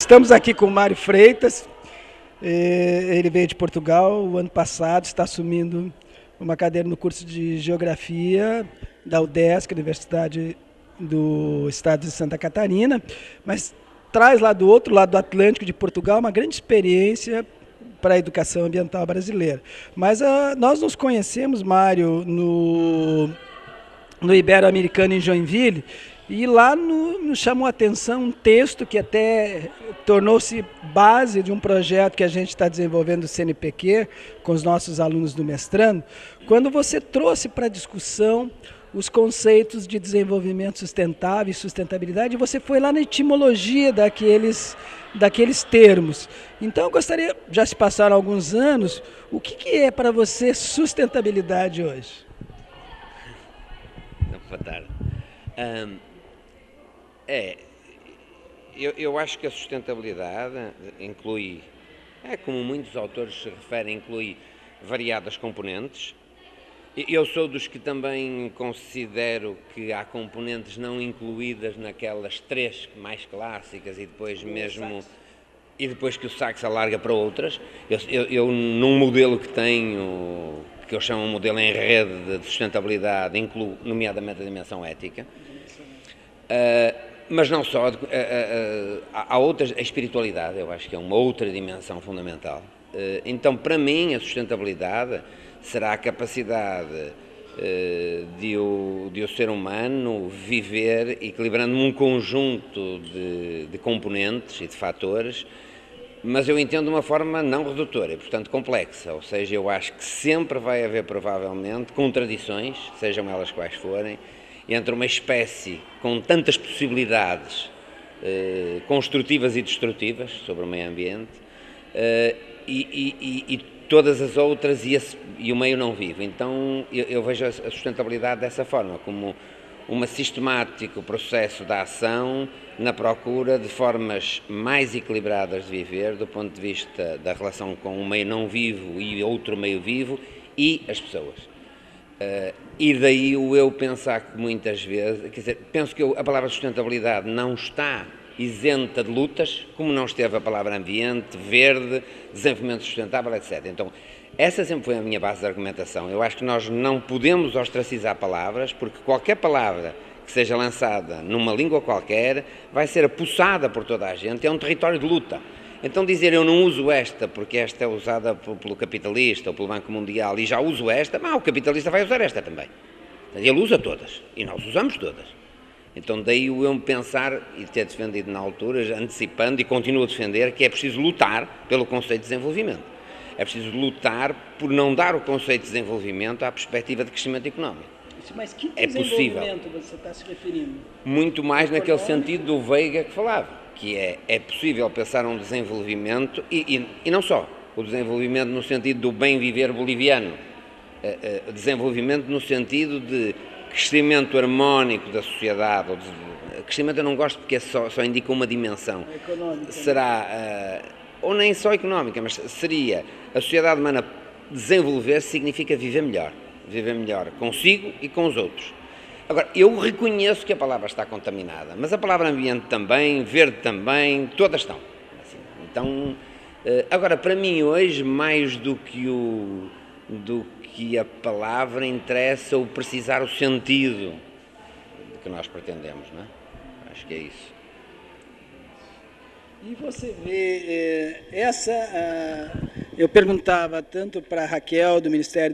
Estamos aqui com o Mário Freitas. Ele veio de Portugal o ano passado, está assumindo uma cadeira no curso de Geografia da UDESC, Universidade do Estado de Santa Catarina, mas traz lá do outro lado do Atlântico, de Portugal, uma grande experiência para a educação ambiental brasileira. Mas nós nos conhecemos, Mário, no Ibero-Americano em Joinville, e lá nos chamou a atenção um texto que até tornou-se base de um projeto que a gente está desenvolvendo no CNPq, com os nossos alunos do mestrando, quando você trouxe para a discussão os conceitos de desenvolvimento sustentável e sustentabilidade, e você foi lá na etimologia daqueles termos. Então, eu gostaria, já se passaram alguns anos, o que é para você sustentabilidade hoje? Boa tarde. Eu acho que a sustentabilidade inclui, como muitos autores se referem, inclui variadas componentes. Eu sou dos que também considero que há componentes não incluídas naquelas três mais clássicas e depois que o saco se alarga para outras. Eu num modelo que tenho, que eu chamo de modelo em rede de sustentabilidade, incluo nomeadamente a dimensão ética. Mas não só, há outras, a espiritualidade, eu acho que é uma outra dimensão fundamental. Então, para mim, a sustentabilidade será a capacidade de o ser humano viver equilibrando um conjunto de componentes e de fatores, mas eu entendo de uma forma não redutora e, portanto, complexa. Ou seja, eu acho que sempre vai haver, provavelmente, contradições, sejam elas quais forem, entre uma espécie com tantas possibilidades construtivas e destrutivas sobre o meio ambiente e todas as outras e o meio não vivo. Então eu vejo a sustentabilidade dessa forma, como um sistemático processo de ação na procura de formas mais equilibradas de viver do ponto de vista da relação com o meio não vivo e outro meio vivo e as pessoas. E daí o eu pensar que muitas vezes, quer dizer, penso que a palavra sustentabilidade não está isenta de lutas, como não esteve a palavra ambiente, verde, desenvolvimento sustentável, etc. Então, essa sempre foi a minha base de argumentação. Eu acho que nós não podemos ostracizar palavras, porque qualquer palavra que seja lançada numa língua qualquer vai ser apossada por toda a gente, é um território de luta. Então dizer eu não uso esta porque esta é usada pelo capitalista ou pelo Banco Mundial e já uso esta, mas o capitalista vai usar esta também. Ele usa todas e nós usamos todas. Então daí o eu pensar e ter defendido na altura, antecipando e continuo a defender, que é preciso lutar pelo conceito de desenvolvimento. É preciso lutar por não dar o conceito de desenvolvimento à perspectiva de crescimento económico. Mas que desenvolvimento você está se referindo? Muito mais naquele sentido do Veiga que falava. Que é possível pensar um desenvolvimento, e não só, o desenvolvimento no sentido do bem viver boliviano, desenvolvimento no sentido de crescimento harmónico da sociedade, crescimento eu não gosto porque só indica uma dimensão, econômica, será, ou nem só económica, mas seria a sociedade humana desenvolver-se significa viver melhor consigo e com os outros. Agora, eu reconheço que a palavra está contaminada, mas a palavra ambiente também, verde também, todas estão. Assim, então, agora, para mim hoje, mais do que a palavra, interessa o precisar o sentido que nós pretendemos, não é? Acho que é isso. E você vê eu perguntava tanto para a Raquel, do Ministério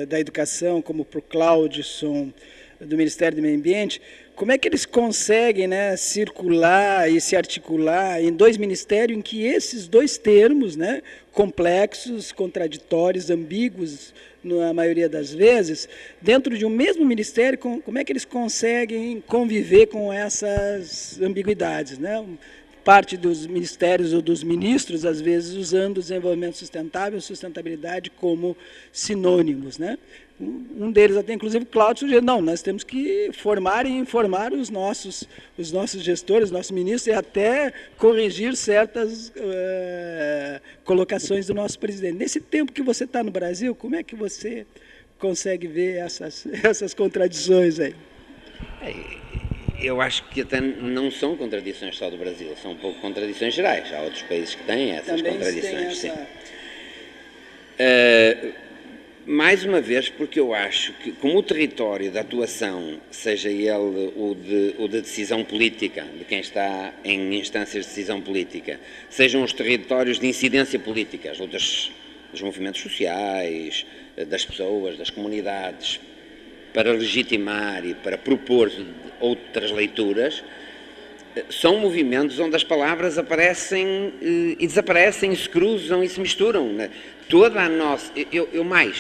da Educação, como para o Claudson, do Ministério do Meio Ambiente, como é que eles conseguem, né, circular e se articular em dois ministérios em que esses dois termos, né, complexos, contraditórios, ambíguos, na maioria das vezes, dentro de um mesmo ministério, como é que eles conseguem conviver com essas ambiguidades, né? Parte dos ministérios ou dos ministros, às vezes, usando o desenvolvimento sustentável e sustentabilidade como sinônimos, né? Um deles até, inclusive, o Cláudio sugeriu, não, nós temos que formar e informar os nossos gestores, os nossos ministros, e até corrigir certas colocações do nosso presidente. Nesse tempo que você está no Brasil, como é que você consegue ver essas contradições aí? Eu acho que até não são contradições só do Brasil, são um pouco contradições gerais. Há outros países que têm essas Também contradições. tem essa... Mais uma vez, porque eu acho que, como o território de atuação, seja ele o de decisão política, de quem está em instâncias de decisão política, sejam os territórios de incidência política, as lutas dos movimentos sociais, das pessoas, das comunidades, para legitimar e para propor outras leituras, são movimentos onde as palavras aparecem e desaparecem, se cruzam e se misturam. Toda a nossa...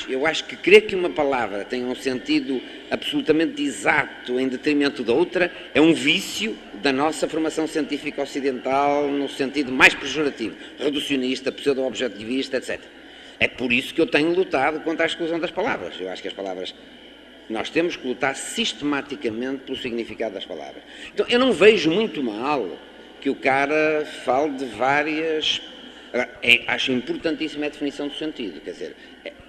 Eu acho que crer que uma palavra tenha um sentido absolutamente exato em detrimento da outra é um vício da nossa formação científica ocidental no sentido mais pejorativo, reducionista, pseudo-objetivista, etc. É por isso que eu tenho lutado contra a exclusão das palavras. Eu acho que as palavras... Nós temos que lutar sistematicamente pelo significado das palavras. Então, eu não vejo muito mal que o cara fale de várias... Agora, acho importantíssima a definição do sentido, quer dizer,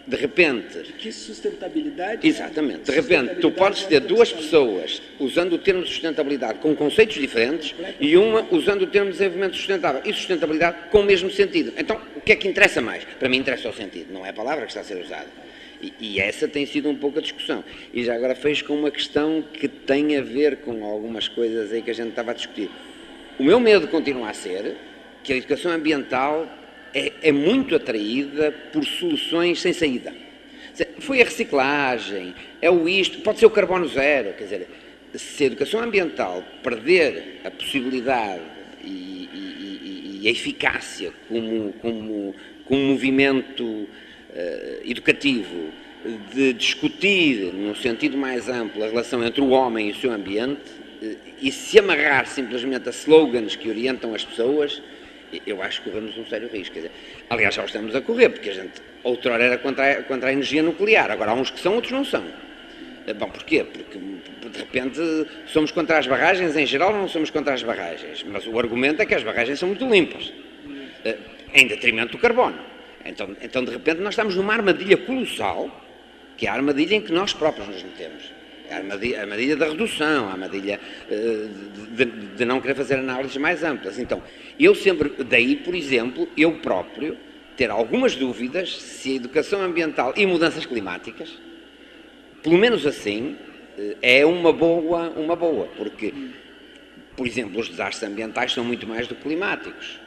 de repente... De que sustentabilidade... Exatamente, de repente tu podes ter duas pessoas usando o termo sustentabilidade com conceitos diferentes e uma usando o termo desenvolvimento sustentável e sustentabilidade com o mesmo sentido. Então, o que é que interessa mais? Para mim interessa o sentido, não é a palavra que está a ser usada. E essa tem sido um pouco a discussão. E já agora fez com uma questão que tem a ver com algumas coisas aí que a gente estava a discutir. O meu medo continua a ser que a educação ambiental é muito atraída por soluções sem saída. Foi a reciclagem, é o isto, pode ser o carbono zero. Quer dizer, se a educação ambiental perder a possibilidade e a eficácia como movimento educativo de discutir, num sentido mais amplo, a relação entre o homem e o seu ambiente e se amarrar simplesmente a slogans que orientam as pessoas, eu acho que corremos um sério risco. Quer dizer, aliás, já o estamos a correr, porque a gente outrora era contra a energia nuclear, agora há uns que são, outros não são. Bom, porquê? Porque, de repente, somos contra as barragens, em geral não somos contra as barragens, mas o argumento é que as barragens são muito limpas, em detrimento do carbono. Então, de repente, nós estamos numa armadilha colossal, que é a armadilha em que nós próprios nos metemos. É a armadilha da redução, a armadilha de não querer fazer análises mais amplas. Então, eu sempre, daí, por exemplo, eu próprio, ter algumas dúvidas se a educação ambiental e mudanças climáticas, pelo menos assim, é uma boa, porque, por exemplo, os desastres ambientais são muito mais do que climáticos.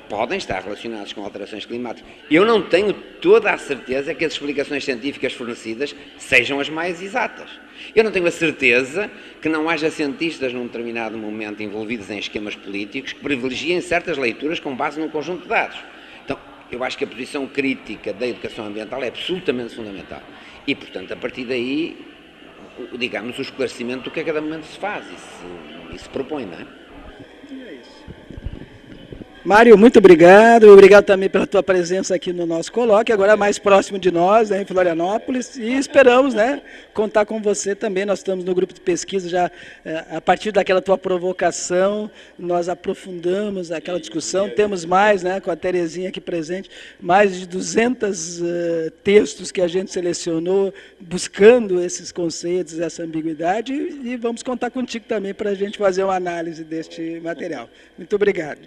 Podem estar relacionados com alterações climáticas. Eu não tenho toda a certeza que as explicações científicas fornecidas sejam as mais exatas. Eu não tenho a certeza que não haja cientistas num determinado momento envolvidos em esquemas políticos que privilegiem certas leituras com base num conjunto de dados. Então, eu acho que a posição crítica da educação ambiental é absolutamente fundamental. E, portanto, a partir daí, digamos, o esclarecimento do que a cada momento se faz e se propõe, não é? Mário, muito obrigado. Obrigado também pela tua presença aqui no nosso colóquio, agora mais próximo de nós, né, em Florianópolis, e esperamos, né, contar com você também. Nós estamos no grupo de pesquisa já, a partir daquela tua provocação, nós aprofundamos aquela discussão, temos mais, né, com a Terezinha aqui presente, mais de 200 textos que a gente selecionou, buscando esses conceitos, essa ambiguidade, e vamos contar contigo também para a gente fazer uma análise deste material. Muito obrigado.